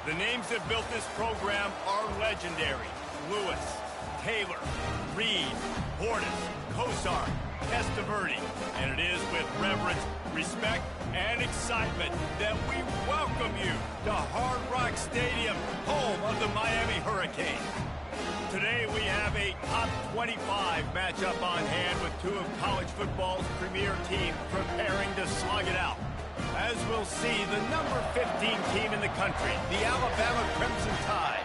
The names that built this program are legendary. Lewis, Taylor, Reed, Portis, Kosar, Testaverde. And it is with reverence, respect, and excitement that we welcome you to Hard Rock Stadium, home of the Miami Hurricanes. Today we have a top 25 matchup on hand with two of college football's premier teams preparing to slug it out. As we'll see, the number 15 team in the country, the Alabama Crimson Tide,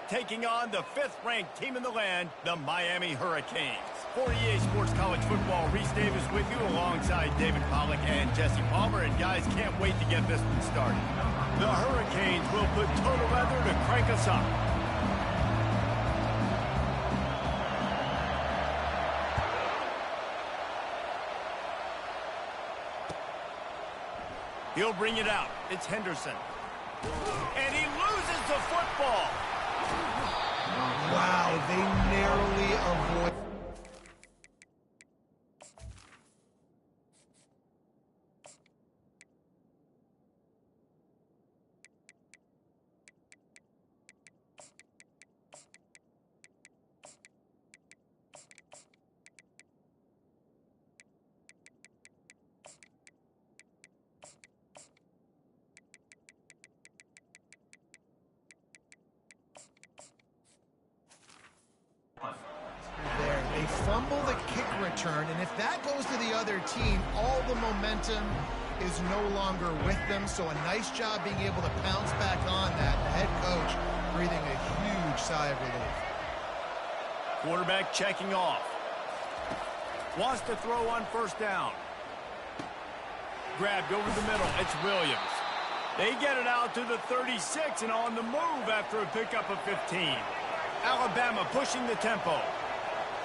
taking on the 5th-ranked team in the land, the Miami Hurricanes. For EA Sports College Football, Reese Davis with you alongside David Pollack and Jesse Palmer. And guys, can't wait to get this one started. The Hurricanes will put total leather to crank us up. He'll bring it out. It's Henderson. And he loses the football. Wow, they narrowly avoid. They fumble the kick return, and if that goes to the other team, all the momentum is no longer with them. So a nice job being able to pounce back on that. The head coach breathing a huge sigh of relief. Quarterback checking off. Wants to throw on first down. Grabbed over the middle. It's Williams. They get it out to the 36 and on the move after a pickup of 15. Alabama pushing the tempo.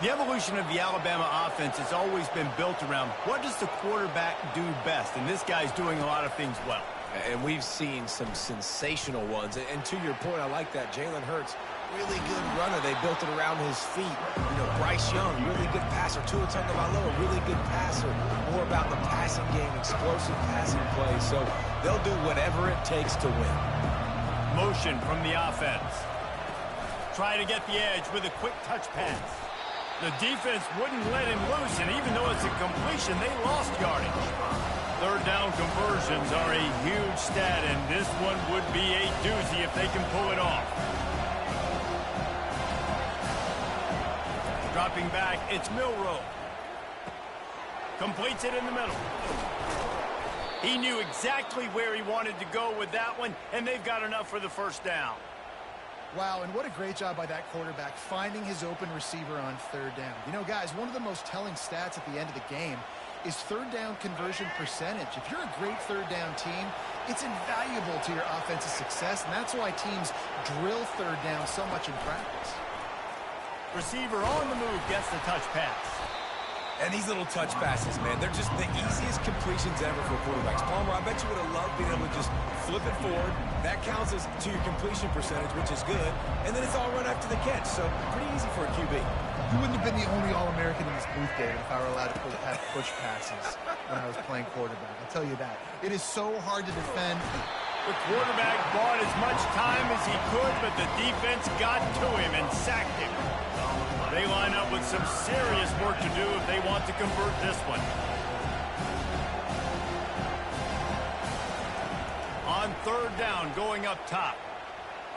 The evolution of the Alabama offense has always been built around what does the quarterback do best, and this guy's doing a lot of things well. And we've seen some sensational ones. And to your point, I like that. Jalen Hurts, really good runner. They built it around his feet. You know, Bryce Young, really good passer. Tua Tagovailoa, really good passer. More about the passing game, explosive passing plays. So they'll do whatever it takes to win. Motion from the offense. Try to get the edge with a quick touch pass. The defense wouldn't let him loose, and even though it's a completion, they lost yardage. Third down conversions are a huge stat, and this one would be a doozy if they can pull it off. Dropping back, it's Milroe. Completes it in the middle. He knew exactly where he wanted to go with that one, and they've got enough for the first down. Wow, and what a great job by that quarterback finding his open receiver on third down. You know, guys, one of the most telling stats at the end of the game is third down conversion percentage. If you're a great third down team, it's invaluable to your offensive success, and that's why teams drill third down so much in practice. Receiver on the move gets the touch pass. And these little touch passes, man, they're just the easiest completions ever for quarterbacks. Palmer, I bet you would have loved being able to just flip it forward. That counts as to your completion percentage, which is good. And then it's all run after the catch, so pretty easy for a QB. You wouldn't have been the only All-American in this booth, David, if I were allowed to have push passes when I was playing quarterback. I'll tell you that. It is so hard to defend. The quarterback bought as much time as he could, but the defense got to him and sacked him. They line up with some serious work to do if they want to convert this one. On third down, going up top.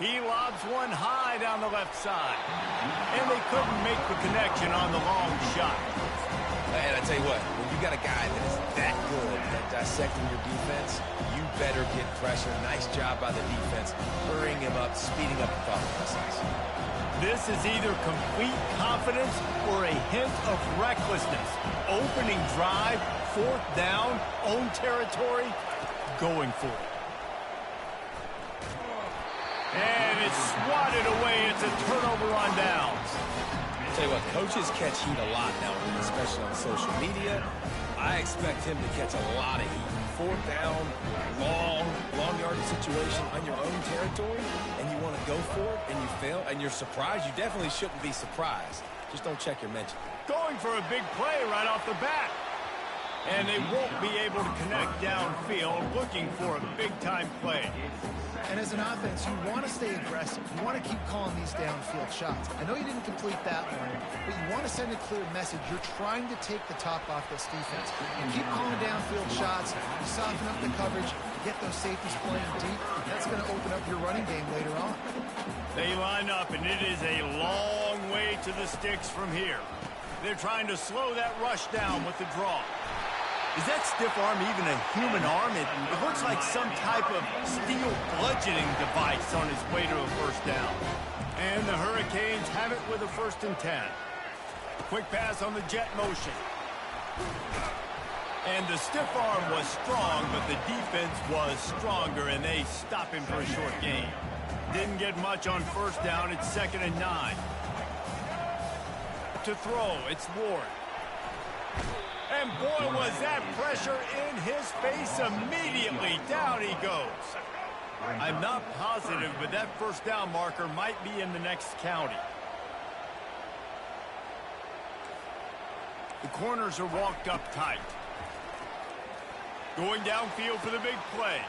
He lobs one high down the left side. And they couldn't make the connection on the long shot. And I tell you what, when you got a guy that is that good at dissecting your defense, you better get pressure. Nice job by the defense, hurrying him up, speeding up the thought process. This is either complete confidence or a hint of recklessness. Opening drive, fourth down, own territory, going for it. And it's swatted away. It's a turnover on downs. I'll tell you what, coaches catch heat a lot now, especially on social media. I expect him to catch a lot of heat. Fourth down, long yardage situation on your own territory, and you want to go for it, and you fail, and you're surprised. You definitely shouldn't be surprised. Just don't check your mention. Going for a big play right off the bat. And they won't be able to connect downfield, looking for a big-time play. And as an offense, you want to stay aggressive. You want to keep calling these downfield shots. I know you didn't complete that one, but you want to send a clear message. You're trying to take the top off this defense. You keep calling downfield shots, you soften up the coverage, get those safeties playing deep. That's going to open up your running game later on. They line up, and it is a long way to the sticks from here. They're trying to slow that rush down with the draw. Is that stiff arm even a human arm? It looks like some type of steel bludgeoning device on its way to a first down. And the Hurricanes have it with a 1st and 10. Quick pass on the jet motion. And the stiff arm was strong, but the defense was stronger, and they stop him for a short gain. Didn't get much on first down. It's 2nd and 9. To throw, it's Ward. And boy, was that pressure in his face immediately. Down he goes. I'm not positive, but that first down marker might be in the next county. The corners are walked up tight. Going downfield for the big play.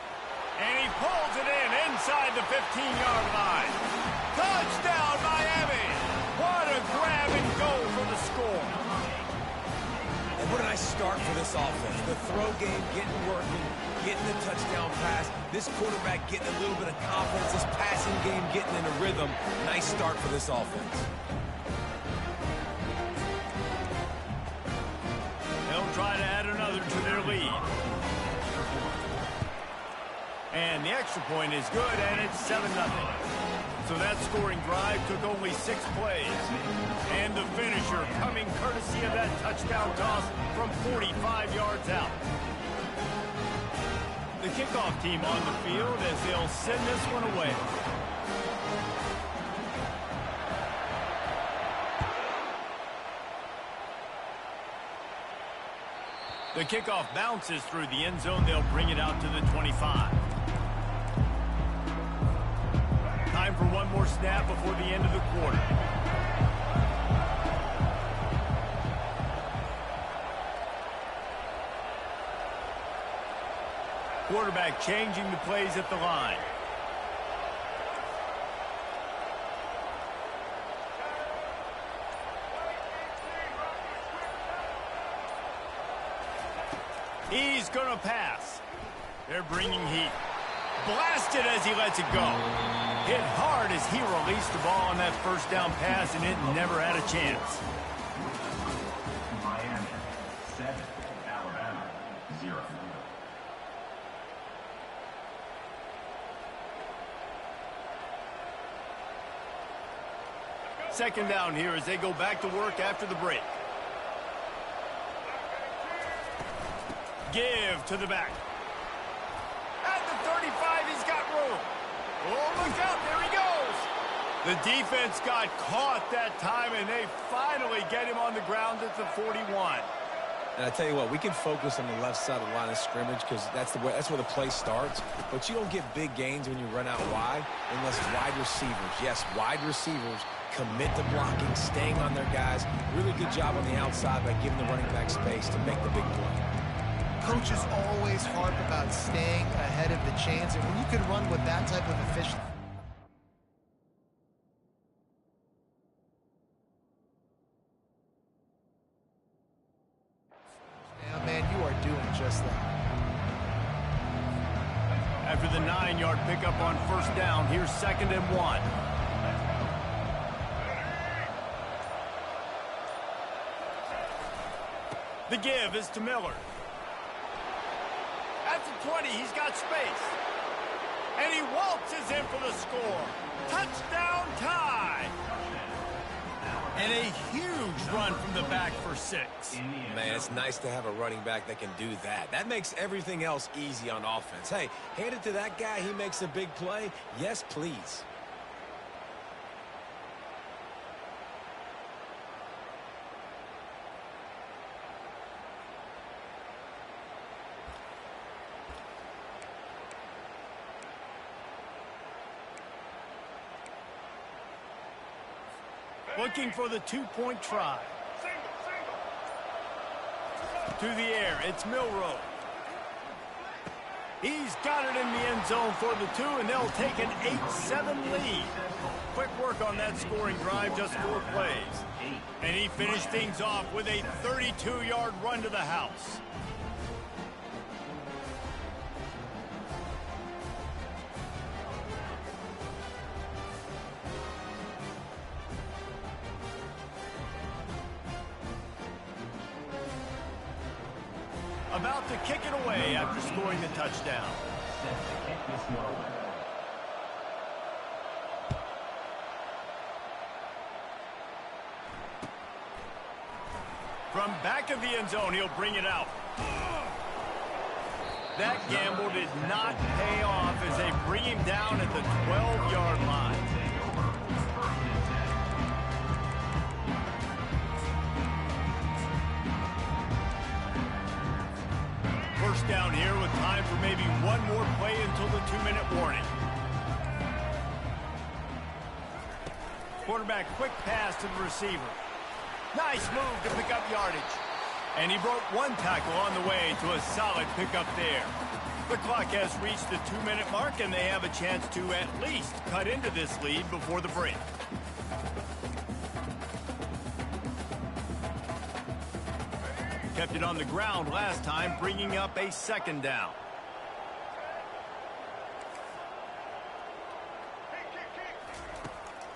And he pulls it in inside the 15-yard line. Touchdown, Miami! What a grab and go for the score. And what a nice start for this offense. The throw game getting working, getting the touchdown pass. This quarterback getting a little bit of confidence. This passing game getting in a rhythm. Nice start for this offense. They'll try to add another to their lead. And the extra point is good, and it's 7-0. So that scoring drive took only 6 plays. And the finisher coming courtesy of that touchdown toss from 45 yards out. The kickoff team on the field as they'll send this one away. The kickoff bounces through the end zone. They'll bring it out to the 25. Time for one more snap before the end of the quarter. Quarterback changing the plays at the line. He's going to pass. They're bringing heat. Blasted as he lets it go. Hit hard as he released the ball on that first down pass, and it never had a chance. Miami 7, Alabama 0. Second down here as they go back to work after the break. Give to the back. At the 35, he's got room. Oh, look out, there he goes. The defense got caught that time, and they finally get him on the ground at the 41. And I tell you what, we can focus on the left side of the line of scrimmage because that's where the play starts. But you don't get big gains when you run out wide unless wide receivers, yes, wide receivers, commit to blocking, staying on their guys. Really good job on the outside by giving the running back space to make the big play. Coaches always harp about staying ahead of the chains, and when you can run with that type of efficiency. Now, man, you are doing just that. After the 9-yard pickup on first down, here's 2nd and 1. The give is to Miller. At the 20, he's got space. And he waltzes in for the score. Touchdown tie. And a huge run from the back for 6. Man, it's nice to have a running back that can do that. That makes everything else easy on offense. Hey, hand it to that guy. He makes a big play. Yes, please. Looking for the 2-point try. To the air, it's Milroe. He's got it in the end zone for the 2, and they'll take an 8-7 lead. Quick work on that scoring drive, just 4 plays. And he finished things off with a 32-yard run to the house. About to kick it away after scoring the touchdown. From back of the end zone, he'll bring it out. That gamble did not pay off as they bring him down at the 12-yard line. First down here with time for maybe one more play until the 2-minute warning. Quarterback quick pass to the receiver. Nice move to pick up yardage. And he broke 1 tackle on the way to a solid pickup there. The clock has reached the 2-minute mark, and they have a chance to at least cut into this lead before the break. Kept it on the ground last time, bringing up a 2nd down.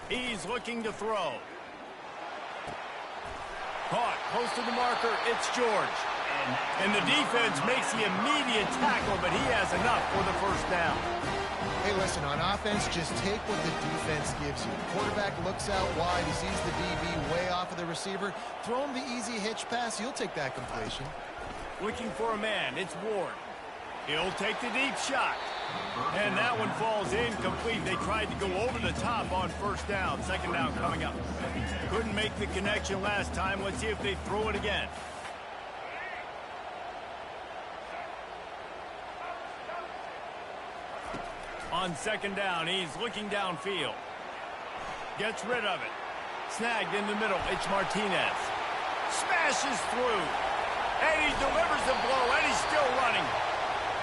He's looking to throw. Caught close to the marker, it's George. And the defense makes the immediate tackle, but he has enough for the 1st down. Hey, listen, on offense, just take what the defense gives you. Quarterback looks out wide, he sees the DB way off of the receiver. Throw him the easy hitch pass, he'll take that completion. Looking for a man, it's Ward. He'll take the deep shot. And that one falls incomplete. They tried to go over the top on 1st down. 2nd down coming up. Couldn't make the connection last time. Let's see if they throw it again. On 2nd down, he's looking downfield. Gets rid of it. Snagged in the middle, it's Martinez. Smashes through. And he delivers the blow, and he's still running.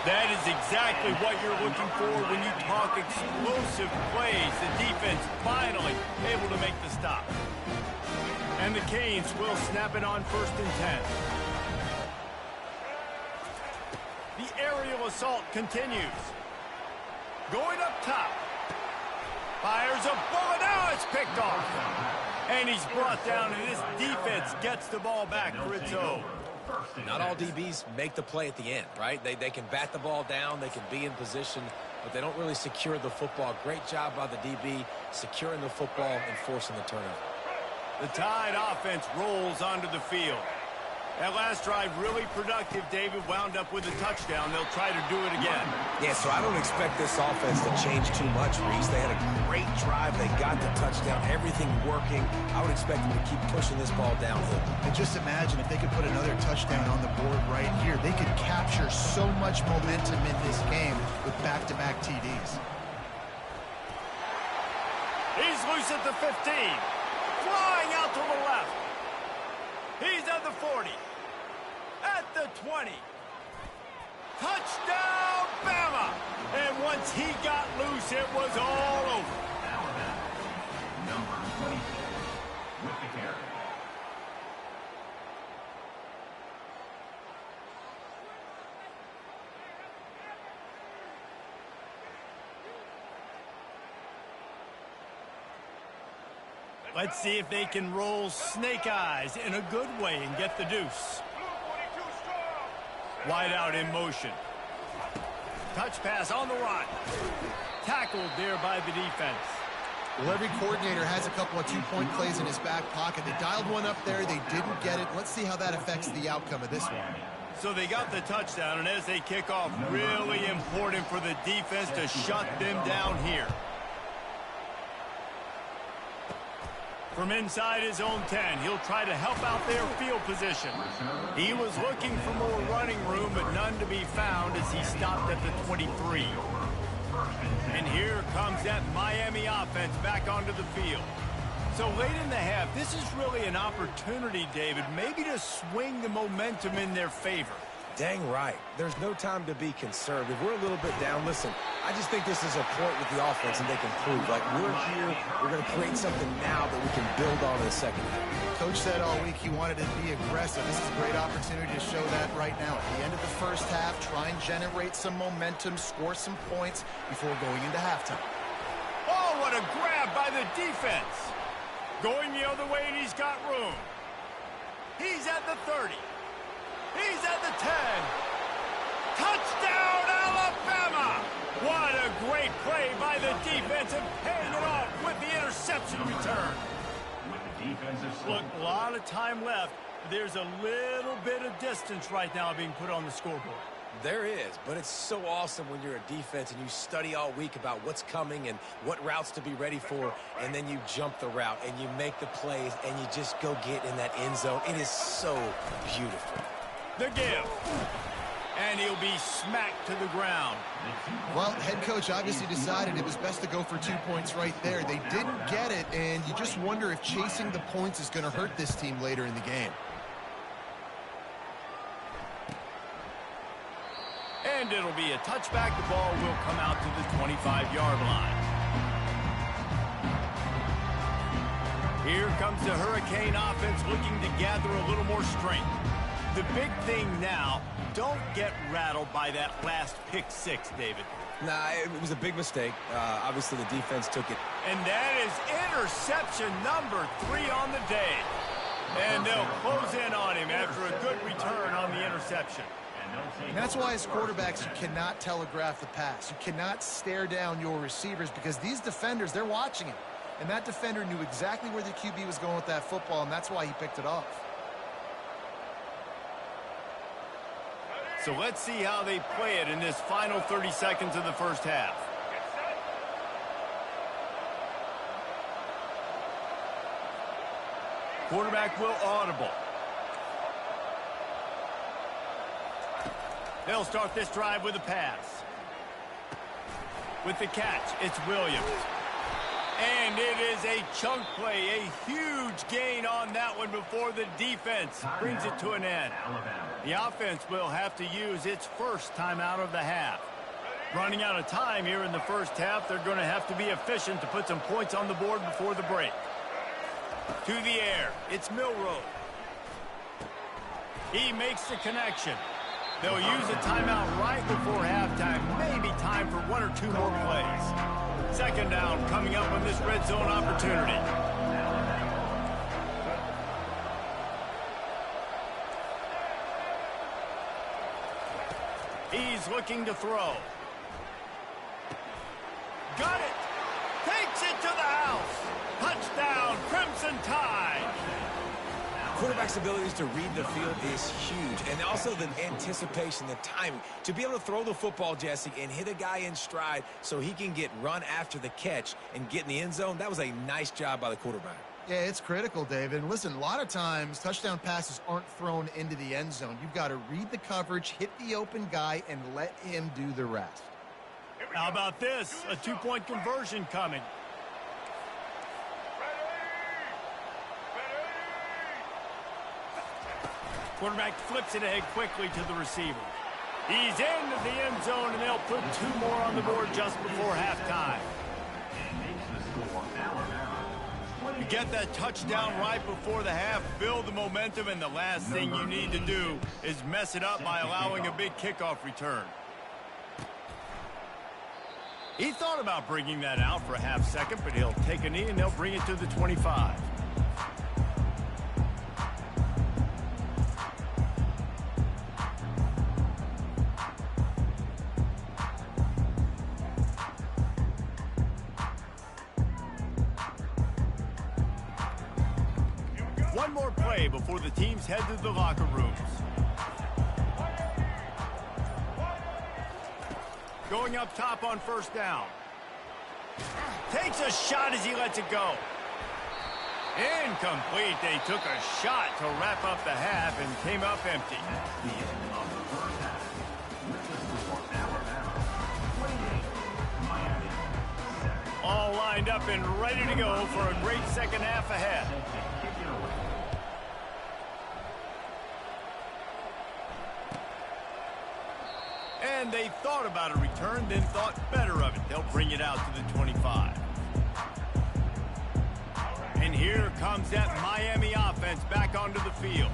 That is exactly what you're looking for when you talk explosive plays. The defense finally able to make the stop. And the Canes will snap it on 1st and 10. The aerial assault continues. Going up top. Fires a bullet. Now it's picked off. And he's brought down, and this defense gets the ball back for its own. Not all DBs make the play at the end, right? They can bat the ball down, they can be in position, but they don't really secure the football. Great job by the DB securing the football and forcing the turnover. The Tide offense rolls onto the field. That last drive really productive. David wound up with a touchdown. They'll try to do it again. Yeah, so I don't expect this offense to change too much, Reese. They had a great drive. They got the touchdown. Everything working. I would expect them to keep pushing this ball downhill. And just imagine if they could put another touchdown on the board right here. They could capture so much momentum in this game with back-to-back TDs. He's loose at the 15. Flying out to the left. He's at the 40. At the 20. Touchdown, Bama! And once he got loose, it was all over. Number 22 with the carry. Let's see if they can roll snake eyes in a good way and get the deuce. Wide out in motion. Touch pass on the run. Tackled there by the defense. Well, every coordinator has a couple of two-point plays in his back pocket. They dialed one up there. They didn't get it. Let's see how that affects the outcome of this one. So they got the touchdown, and as they kick off, really important for the defense to shut them down here. From inside his own 10, he'll try to help out their field position. He was looking for more running room, but none to be found as he stopped at the 23. And here comes that Miami offense back onto the field. So late in the half, this is really an opportunity, David, maybe to swing the momentum in their favor. Dang right. There's no time to be conservative. We're a little bit down. Listen, I just think this is a point with the offense and they can prove. Like, we're here, we're going to create something now that we can build on in the second half. Coach said all week he wanted to be aggressive. This is a great opportunity to show that right now. At the end of the first half, try and generate some momentum, score some points before going into halftime. Oh, what a grab by the defense. Going the other way, and he's got room. He's at the 30. He's at the 10. Touchdown, Alabama! What a great play by the defense and paying it off with the interception return. Look, a lot of time left. There's a little bit of distance right now being put on the scoreboard. There is, but it's so awesome when you're a defense and you study all week about what's coming and what routes to be ready for, and then you jump the route and you make the plays and you just go get in that end zone. It is so beautiful. The give. And he'll be smacked to the ground. Well, head coach obviously decided it was best to go for 2 points right there. They didn't get it, and you just wonder if chasing the points is going to hurt this team later in the game. And it'll be a touchback. The ball will come out to the 25-yard line. Here comes the Hurricane offense looking to gather a little more strength. The big thing now, don't get rattled by that last pick six, David. Nah, it was a big mistake. Obviously, the defense took it. And that is interception number 3 on the day. And they'll close in on him after a good return on the interception. And that's why as quarterbacks, you cannot telegraph the pass. You cannot stare down your receivers because these defenders, they're watching it. And that defender knew exactly where the QB was going with that football, and that's why he picked it off. So let's see how they play it in this final 30 seconds of the first half. Quarterback will audible. They'll start this drive with a pass. With the catch, it's Williams. And it is a chunk play, a huge gain on that one before the defense brings it to an end. The offense will have to use its first timeout of the half. Running out of time here in the first half, they're going to have to be efficient to put some points on the board before the break. To the air, it's Milroe. He makes the connection. They'll use a timeout right before halftime, maybe time for 1 or 2 more plays. Second down coming up on this red zone opportunity. He's looking to throw. Got it. Takes it to the house. Touchdown, Crimson Tide. Quarterback's abilities to read the field is huge, and also the anticipation, the timing. To be able to throw the football, Jesse, and hit a guy in stride so he can get run after the catch and get in the end zone, that was a nice job by the quarterback. Yeah, it's critical, David. And listen, a lot of times touchdown passes aren't thrown into the end zone. You've got to read the coverage, hit the open guy, and let him do the rest. How about this? A 2-point conversion coming. Quarterback flips it ahead quickly to the receiver. He's into the end zone, and they'll put 2 more on the board just before halftime. You get that touchdown right before the half, build the momentum, and the last thing you need to do is mess it up by allowing a big kickoff return. He thought about bringing that out for a half second, but he'll take a knee, and they'll bring it to the 25. One more play before the teams head to the locker rooms. Going up top on first down. Takes a shot as he lets it go. Incomplete. They took a shot to wrap up the half and came up empty. All lines lined up and ready to go for a great second half ahead. And they thought about a return, then thought better of it. They'll bring it out to the 25. And here comes that Miami offense back onto the field.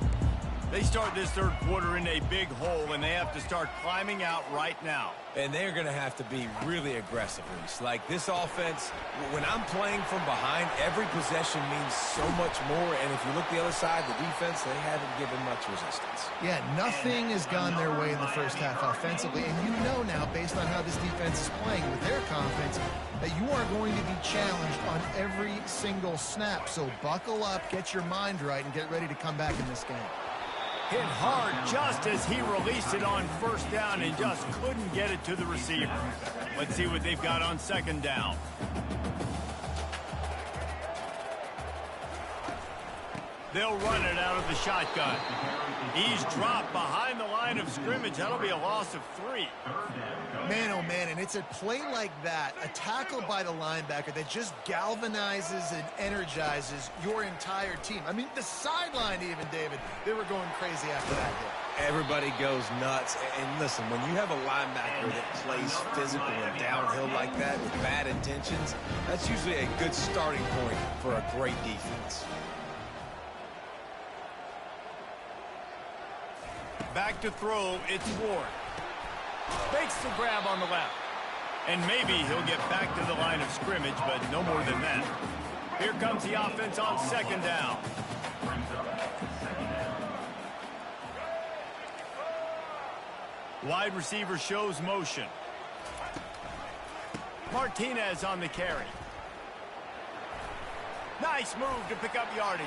They start this third quarter in a big hole, and they have to start climbing out right now. And they're going to have to be really aggressive, Reese. Like this offense, when I'm playing from behind, every possession means so much more. And if you look the other side, the defense, they haven't given much resistance. Yeah, nothing has gone their way in the first half offensively. And you know now, based on how this defense is playing with their confidence, that you are going to be challenged on every single snap. So buckle up, get your mind right, and get ready to come back in this game. Hit hard just as he released it on first down and just couldn't get it to the receiver. Let's see what they've got on second down. They'll run it out of the shotgun. He's dropped behind the line of scrimmage. That'll be a loss of 3. Man, oh man, and it's a play like that, a tackle by the linebacker that just galvanizes and energizes your entire team. I mean, the sideline even, David, they were going crazy after that hit. Everybody goes nuts. And listen, when you have a linebacker that plays physical and downhill like that with bad intentions, that's usually a good starting point for a great defense. Back to throw, it's Ward. Makes the grab on the left. And maybe he'll get back to the line of scrimmage, but no more than that. Here comes the offense on second down. Wide receiver shows motion. Martinez on the carry. Nice move to pick up yardage.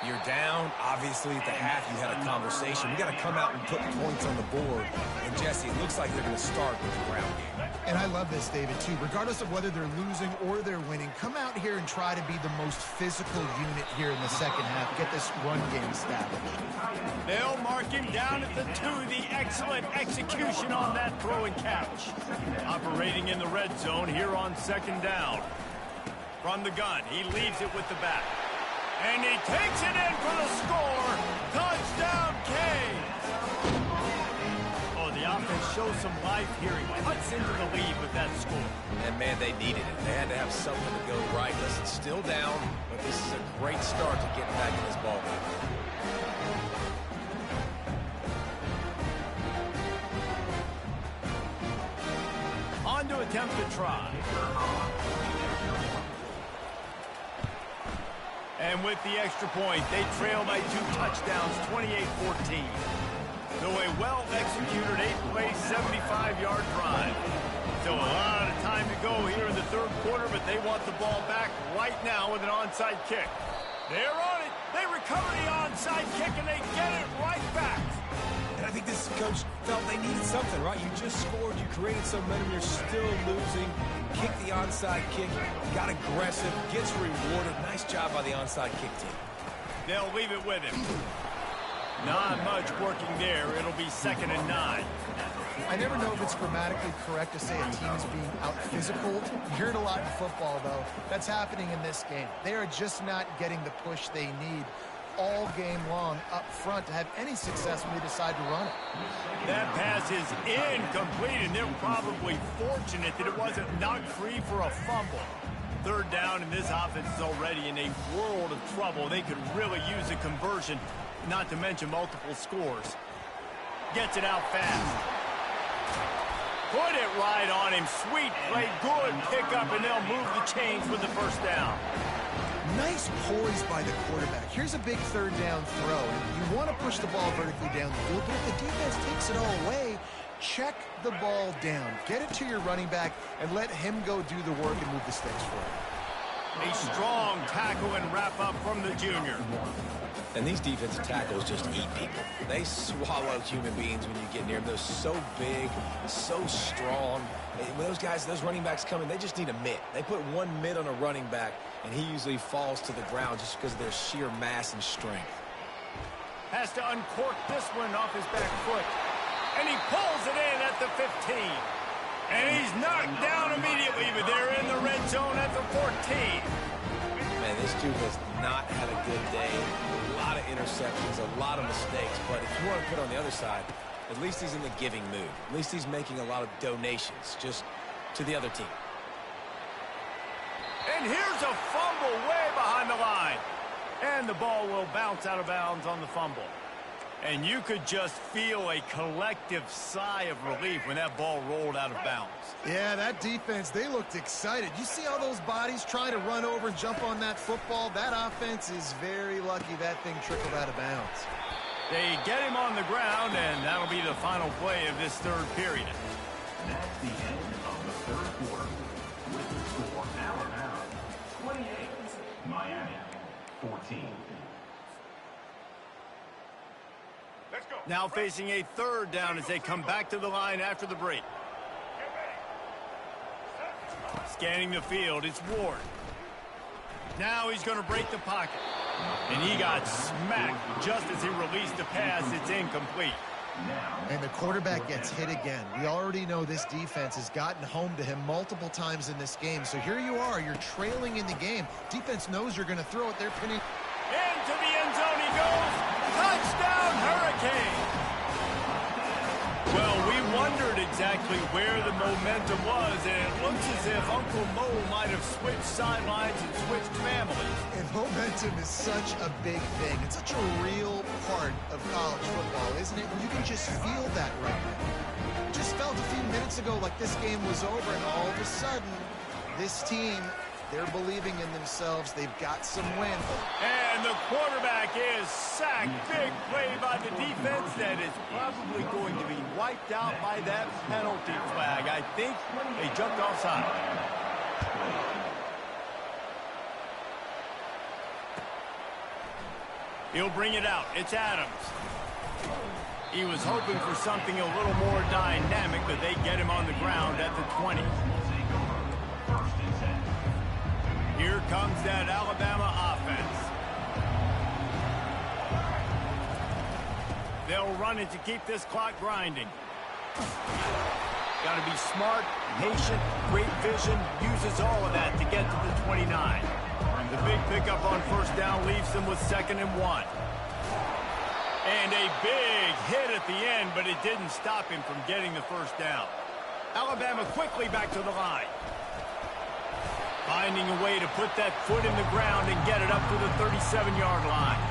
You're down. Obviously, at the half, you had a conversation. We got to come out and put points on the board. And, Jesse, it looks like they're going to start with the ground game. And I love this, David, too. Regardless of whether they're losing or they're winning, come out here and try to be the most physical unit here in the second half. Get this run game established. They'll mark him down at the 2. The excellent execution on that throw and catch. Operating in the red zone here on second down. From the gun, he leaves it with the back. And he takes it in for the score. Touchdown, Canes. Oh, the offense shows some life here. He cuts into the lead with that score. And, man, they needed it. They had to have something to go right. Listen, still down, but this is a great start to getting back in this ball game. On to attempt to try. And with the extra point, they trail by 2 touchdowns, 28-14. So a well-executed 8-play, 75-yard drive. Still a lot of time to go here in the third quarter, but they want the ball back right now with an onside kick. They're on it. They recover the onside kick, and they get it right back. And I think this coach felt they needed something, right? You just scored. You created some momentum. You're still losing. Kick the onside kick. Got aggressive. Gets rewarded. Nice job by the onside kick team. They'll leave it with him. Not much working there. It'll be 2nd and 9. I never know if it's grammatically correct to say a team is being out-physical. You hear it a lot in football, though. That's happening in this game. They are just not getting the push they need all game long up front to have any success when they decide to run it. That pass is incomplete, and they're probably fortunate that it wasn't knocked free for a fumble. Third down, and this offense is already in a world of trouble. They could really use a conversion, not to mention multiple scores. Gets it out fast. Put it right on him. Sweet play, good pickup, and they'll move the chains with the first down. Nice poise by the quarterback. Here's a big third down throw. You want to push the ball vertically down the field, but if the defense takes it all away, check the ball down. Get it to your running back and let him go do the work and move the sticks for it. A strong tackle and wrap up from the junior. And these defensive tackles just eat people. They swallow human beings when you get near them. They're so big, so strong. When those guys, those running backs come in, they just need a mitt. They put one mitt on a running back, and he usually falls to the ground just because of their sheer mass and strength. Has to uncork this one off his back foot. And he pulls it in at the 15. And he's knocked down immediately, but they're in the red zone at the 14. Man, this dude has not had a good day. A lot of interceptions, a lot of mistakes. But if you want to put on the other side, at least he's in the giving mood. At least he's making a lot of donations just to the other team. And here's a fumble way behind the line. And the ball will bounce out of bounds on the fumble. And you could just feel a collective sigh of relief when that ball rolled out of bounds. Yeah, that defense, they looked excited. You see all those bodies trying to run over and jump on that football? That offense is very lucky that thing trickled out of bounds. They get him on the ground, and that'll be the final play of this third period. That's the end of the third quarter. With the score, Alabama 28, Miami 14. Let's go. Now facing a third down as they come back to the line after the break. Scanning the field, it's Ward. Now he's going to break the pocket. And he got smacked just as he released the pass. It's incomplete. And the quarterback gets hit again. We already know this defense has gotten home to him multiple times in this game. So here you are, you're trailing in the game. Defense knows you're going to throw it. They're pinning. Into the end zone he goes. Touchdown, Hurricane. Well, we wondered exactly where the momentum was, and it looks as if Uncle Mo might have switched sidelines and switched families. And momentum is such a big thing. It's such a real part of college football, isn't it? You can just feel that right now. It just felt a few minutes ago like this game was over, and all of a sudden, this team, they're believing in themselves. They've got some wind. And the quarterback is sacked. Big play by the defense that is probably going to be wiped out by that penalty flag. I think they jumped offside. He'll bring it out. It's Adams. He was hoping for something a little more dynamic, but they get him on the ground at the 20. Here comes that Alabama offense. They'll run it to keep this clock grinding. Got to be smart, patient, great vision, uses all of that to get to the 29. The big pickup on first down leaves them with 2nd and 1. And a big hit at the end, but it didn't stop him from getting the first down. Alabama quickly back to the line. Finding a way to put that foot in the ground and get it up to the 37-yard line.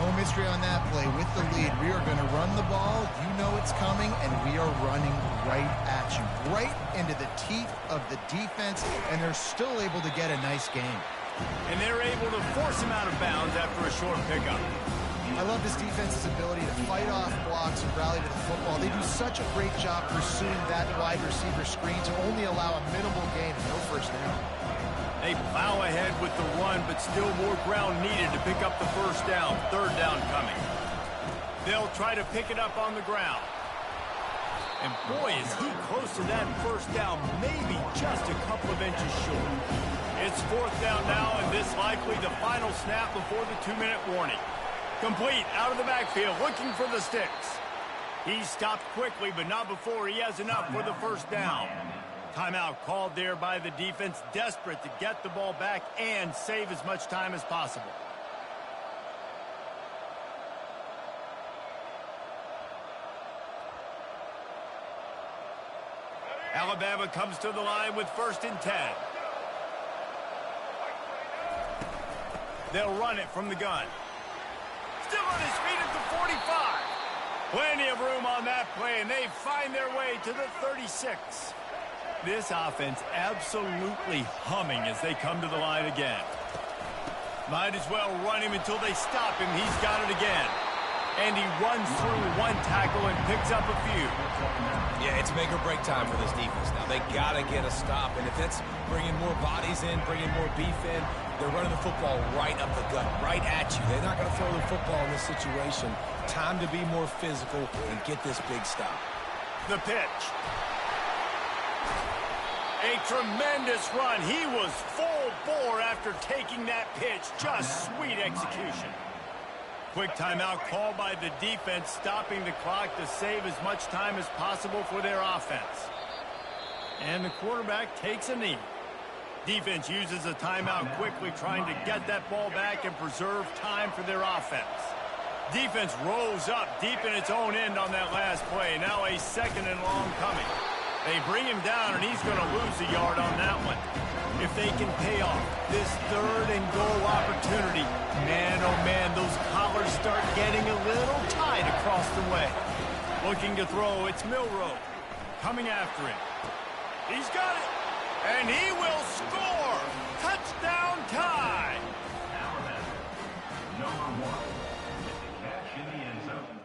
No mystery on that play. With the lead, we are going to run the ball. You know it's coming, and we are running right at you. Right into the teeth of the defense, and they're still able to get a nice game. And they're able to force him out of bounds after a short pickup. I love this defense's ability to fight off blocks and rally to the football. They do such a great job pursuing that wide receiver screen to only allow a minimal gain, no first down. They plow ahead with the run, but still more ground needed to pick up the first down. 3rd down coming. They'll try to pick it up on the ground. And boy, is he close to that first down, maybe just a couple of inches short. It's 4th down now, and this likely the final snap before the 2-minute warning. Complete out of the backfield, looking for the sticks. He stopped quickly, but not before he has enough for the first down. Timeout called there by the defense, desperate to get the ball back and save as much time as possible. Alabama comes to the line with 1st and 10. They'll run it from the gun. Still on his feet at the 45. Plenty of room on that play, and they find their way to the 36. This offense absolutely humming as they come to the line again. Might as well run him until they stop him. He's got it again. And he runs through one tackle and picks up a few. Yeah, it's make or break time for this defense. Now, they got to get a stop. And if that's bringing more bodies in, bringing more beef in, they're running the football right up the gut, right at you. They're not going to throw the football in this situation. Time to be more physical and get this big stop. The pitch. A tremendous run. He was full bore after taking that pitch. Just sweet execution. Quick timeout called by the defense, stopping the clock to save as much time as possible for their offense. And the quarterback takes a knee. Defense uses a timeout quickly, trying to get that ball back and preserve time for their offense. Defense rose up deep in its own end on that last play. Now a 2nd and long coming. They bring him down, and he's going to lose a yard on that one. If they can pay off this 3rd and goal opportunity, man, oh man, those collars start getting a little tight across the way. Looking to throw, it's Milroe. Coming after him. He's got it. And he will score! Touchdown tie! Now then, number 1 with the catch in the end zone.